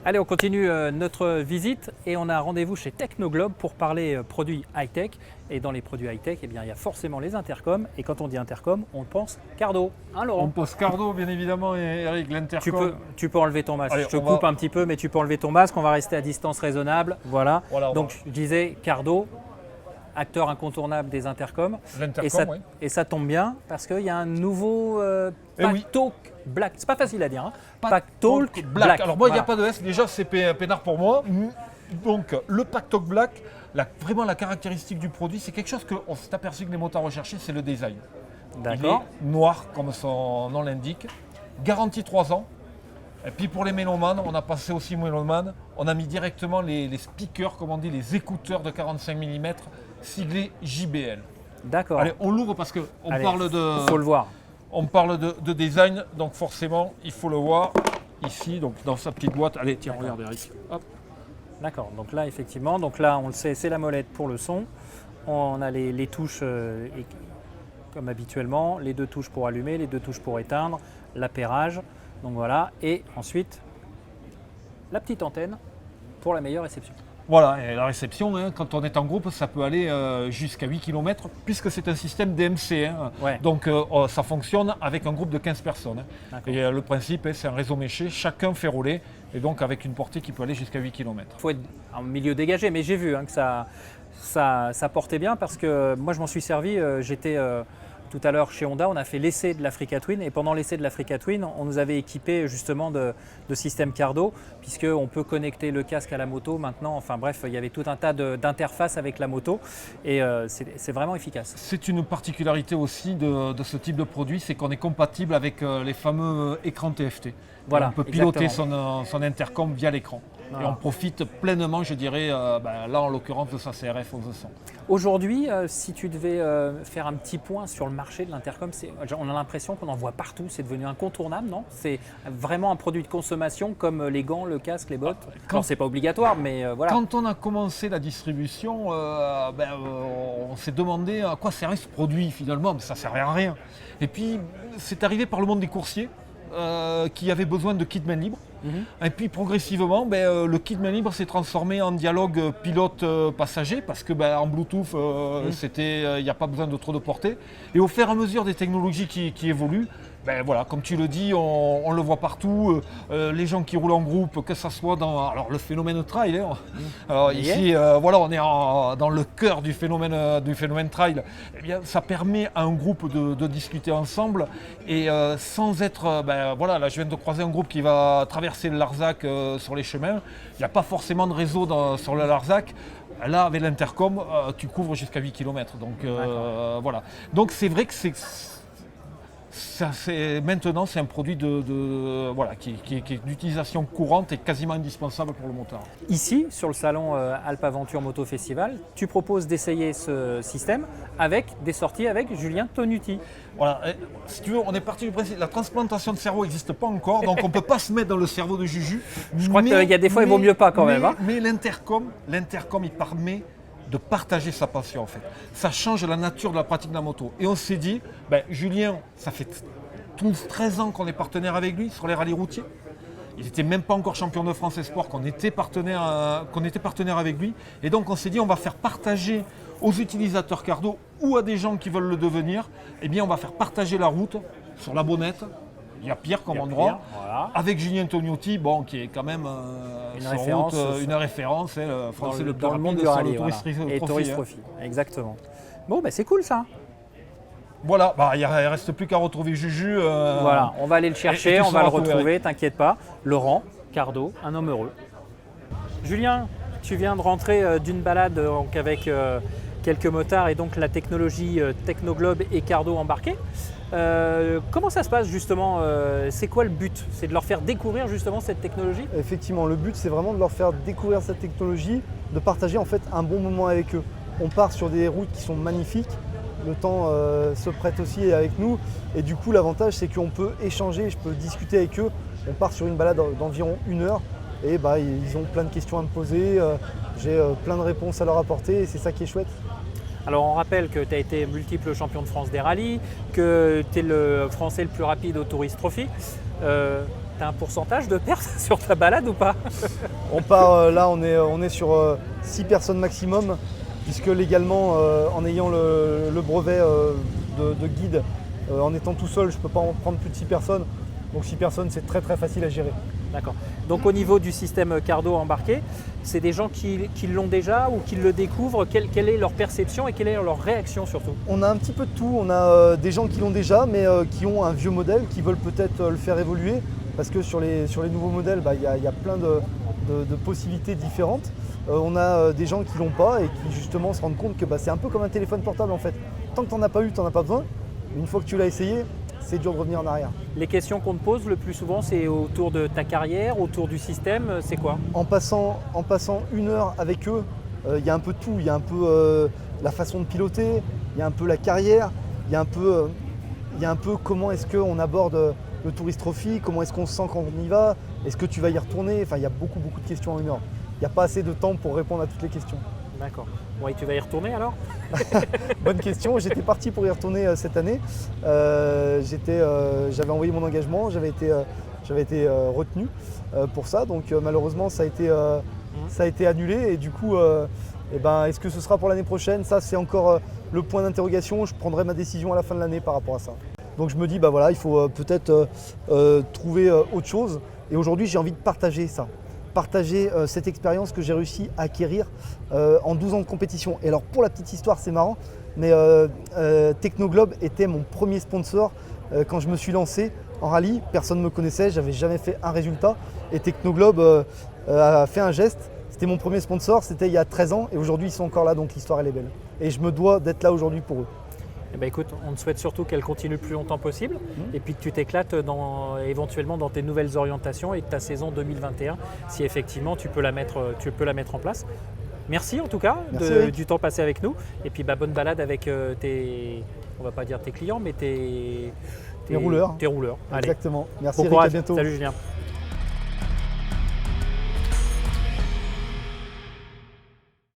Allez, on continue notre visite et on a rendez-vous chez Technoglobe pour parler produits high-tech. Et dans les produits high-tech, eh bien, il y a forcément les intercoms. Et quand on dit intercom, on pense Cardo. Hein, Laurent? On pense Cardo, bien évidemment, et Eric, l'intercom. Tu peux enlever ton masque. Allez, Je te coupe un petit peu, mais tu peux enlever ton masque. On va rester à distance raisonnable. Voilà. Donc, je disais Cardo, acteur incontournable des intercoms. L'intercom, oui. Et ça tombe bien parce qu'il y a un nouveau Packtalk Black. C'est pas facile à dire. Hein. Packtalk Black. Alors moi, il n'y a pas de S. Déjà, c'est peinard pour moi. Donc, le Packtalk Black, vraiment la caractéristique du produit, c'est quelque chose qu'on s'est aperçu que les motards recherchaient, c'est le design. D'accord. Il est noir, comme son nom l'indique. Garantie 3 ans. Et puis pour les mélomanes, on a passé aussi mélomanes, on a mis directement les speakers, comme on dit, les écouteurs de 45 mm siglés JBL. D'accord. Allez, on l'ouvre parce qu'on parle de... faut le voir. On parle de design, donc forcément, il faut le voir ici, donc dans sa petite boîte. Allez, tiens, regarde Eric. Hop. D'accord, donc là, effectivement, donc là, on le sait, c'est la molette pour le son. On a les touches, comme habituellement, les 2 touches pour allumer, les 2 touches pour éteindre, l'appairage. Donc voilà, et ensuite, la petite antenne pour la meilleure réception. Voilà, et la réception, hein, quand on est en groupe, ça peut aller jusqu'à 8 km, puisque c'est un système DMC. Hein. Ouais. Donc ça fonctionne avec un groupe de 15 personnes. Hein. Et le principe, c'est un réseau méché, chacun fait rouler, et donc avec une portée qui peut aller jusqu'à 8 km. Il faut être en milieu dégagé, mais j'ai vu hein, que ça portait bien, parce que moi je m'en suis servi, j'étais... Tout à l'heure chez Honda, on a fait l'essai de l'Africa Twin et pendant l'essai de l'Africa Twin, on nous avait équipé justement de système Cardo puisqu'on peut connecter le casque à la moto maintenant. Enfin bref, il y avait tout un tas d'interfaces avec la moto et c'est vraiment efficace. C'est une particularité aussi de ce type de produit, c'est qu'on est compatible avec les fameux écrans TFT. Voilà, on peut piloter son intercom via l'écran. Voilà. Et on profite pleinement, je dirais, là en l'occurrence de sa CRF 1100. Aujourd'hui, si tu devais faire un petit point sur le marché de l'intercom, on a l'impression qu'on en voit partout, c'est devenu incontournable, non? C'est vraiment un produit de consommation comme les gants, le casque, les bottes. C'est pas obligatoire, mais voilà. Quand on a commencé la distribution, on s'est demandé à quoi servait ce produit finalement, mais ça ne servait à rien. Et puis, c'est arrivé par le monde des coursiers qui avaient besoin de kit main libre. Et puis progressivement, le kit main libre s'est transformé en dialogue pilote-passager parce que en Bluetooth, il n'y a pas besoin de trop de portée. Et au fur et à mesure des technologies qui évoluent, voilà, comme tu le dis, on le voit partout. Les gens qui roulent en groupe, que ce soit dans le phénomène trail. Hein. Alors, ici, voilà, on est dans le cœur du phénomène trail. Eh bien, ça permet à un groupe de discuter ensemble et sans être, voilà, là je viens de croiser un groupe qui va traverser le Larzac sur les chemins. Il n'y a pas forcément de réseau sur le Larzac. Là, avec l'intercom, tu couvres jusqu'à 8 km. Donc voilà. Donc c'est vrai que maintenant, c'est un produit qui est d'utilisation courante et quasiment indispensable pour le motard. Ici, sur le salon Alpes Aventure Moto Festival, tu proposes d'essayer ce système avec des sorties avec Julien Tonuti. Voilà, si tu veux, on est parti du principe, la transplantation de cerveau n'existe pas encore, donc on ne peut pas se mettre dans le cerveau de Juju. Je crois qu'il y a des fois, il vaut mieux pas quand même. Hein. Mais l'intercom, il permet de partager sa passion en fait. Ça change la nature de la pratique de la moto. Et on s'est dit, Julien, ça fait 13 ans qu'on est partenaire avec lui sur les rallyes routiers. Il n'était même pas encore champion de France Espoir, qu'on était partenaire avec lui. Et donc on s'est dit, on va faire partager aux utilisateurs Cardo ou à des gens qui veulent le devenir, on va faire partager la route sur la Bonnette. Il y a pire comme endroit, voilà. Avec Julien Tonuti, qui est quand même une référence, le français dans le monde du rallye, et Tourist Trophy. Exactement. Bon, c'est cool ça. Voilà, il ne reste plus qu'à retrouver Juju. Voilà, on va aller le chercher, on va le retrouver, t'inquiète pas. Laurent, Cardo, un homme heureux. Julien, tu viens de rentrer d'une balade avec quelques motards et donc la technologie Technoglobe et Cardo embarqués. Comment ça se passe justement? C'est quoi le but? C'est de leur faire découvrir justement cette technologie? Effectivement, le but c'est vraiment de leur faire découvrir cette technologie, de partager en fait un bon moment avec eux. On part sur des routes qui sont magnifiques, le temps se prête aussi avec nous et du coup l'avantage c'est qu'on peut échanger, je peux discuter avec eux. On part sur une balade d'environ 1 heure et ils ont plein de questions à me poser, j'ai plein de réponses à leur apporter et c'est ça qui est chouette. Alors on rappelle que tu as été multiple champion de France des rallyes, que tu es le Français le plus rapide au Tourist Trophy. as un pourcentage de perte sur ta balade ou pas? On part là, on est sur 6 personnes maximum, puisque légalement, en ayant le brevet de guide, en étant tout seul, je ne peux pas en prendre plus de 6 personnes. Donc 6 personnes, c'est très très facile à gérer. D'accord. Donc au niveau du système Cardo embarqué, c'est des gens qui l'ont déjà ou qui le découvrent. Quelle est leur perception et quelle est leur réaction surtout? On a un petit peu de tout. On a des gens qui l'ont déjà, mais qui ont un vieux modèle, qui veulent peut-être le faire évoluer. Parce que sur les nouveaux modèles, il y a plein de possibilités différentes. On a des gens qui l'ont pas et qui justement se rendent compte que c'est un peu comme un téléphone portable en fait. Tant que tu n'en as pas eu, tu n'en as pas besoin. Une fois que tu l'as essayé, c'est dur de revenir en arrière. Les questions qu'on te pose le plus souvent, c'est autour de ta carrière, autour du système, c'est quoi? En passant 1 heure avec eux, il y a un peu de tout. Il y a un peu la façon de piloter, il y a un peu la carrière, il y a un peu comment est-ce qu'on aborde le Tourist Trophy, comment est-ce qu'on se sent quand on y va, est-ce que tu vas y retourner? Enfin, il y a beaucoup de questions en 1 heure. Il n'y a pas assez de temps pour répondre à toutes les questions. D'accord. Bon, et tu vas y retourner alors? Bonne question. J'étais parti pour y retourner cette année. J'avais envoyé mon engagement, j'avais été retenu pour ça. Donc malheureusement, ça a été annulé. Et du coup, est-ce que ce sera pour l'année prochaine? Ça, c'est encore le point d'interrogation. Je prendrai ma décision à la fin de l'année par rapport à ça. Donc je me dis, il faut peut-être trouver autre chose. Et aujourd'hui, j'ai envie de partager ça. Partager cette expérience que j'ai réussi à acquérir en 12 ans de compétition. Et alors pour la petite histoire, c'est marrant, mais Technoglobe était mon premier sponsor quand je me suis lancé en rallye. Personne ne me connaissait, j'avais jamais fait un résultat. Et Technoglobe a fait un geste. C'était mon premier sponsor, c'était il y a 13 ans et aujourd'hui ils sont encore là, donc l'histoire elle est belle. Et je me dois d'être là aujourd'hui pour eux. Eh ben écoute, on te souhaite surtout qu'elle continue le plus longtemps possible et puis que tu t'éclates éventuellement dans tes nouvelles orientations et ta saison 2021, si effectivement tu peux la mettre en place. Merci en tout cas du temps passé avec nous et puis bonne balade avec on va pas dire tes clients, mais tes rouleurs. Exactement. Merci Bon Eric, courage. à bientôt. Salut Julien.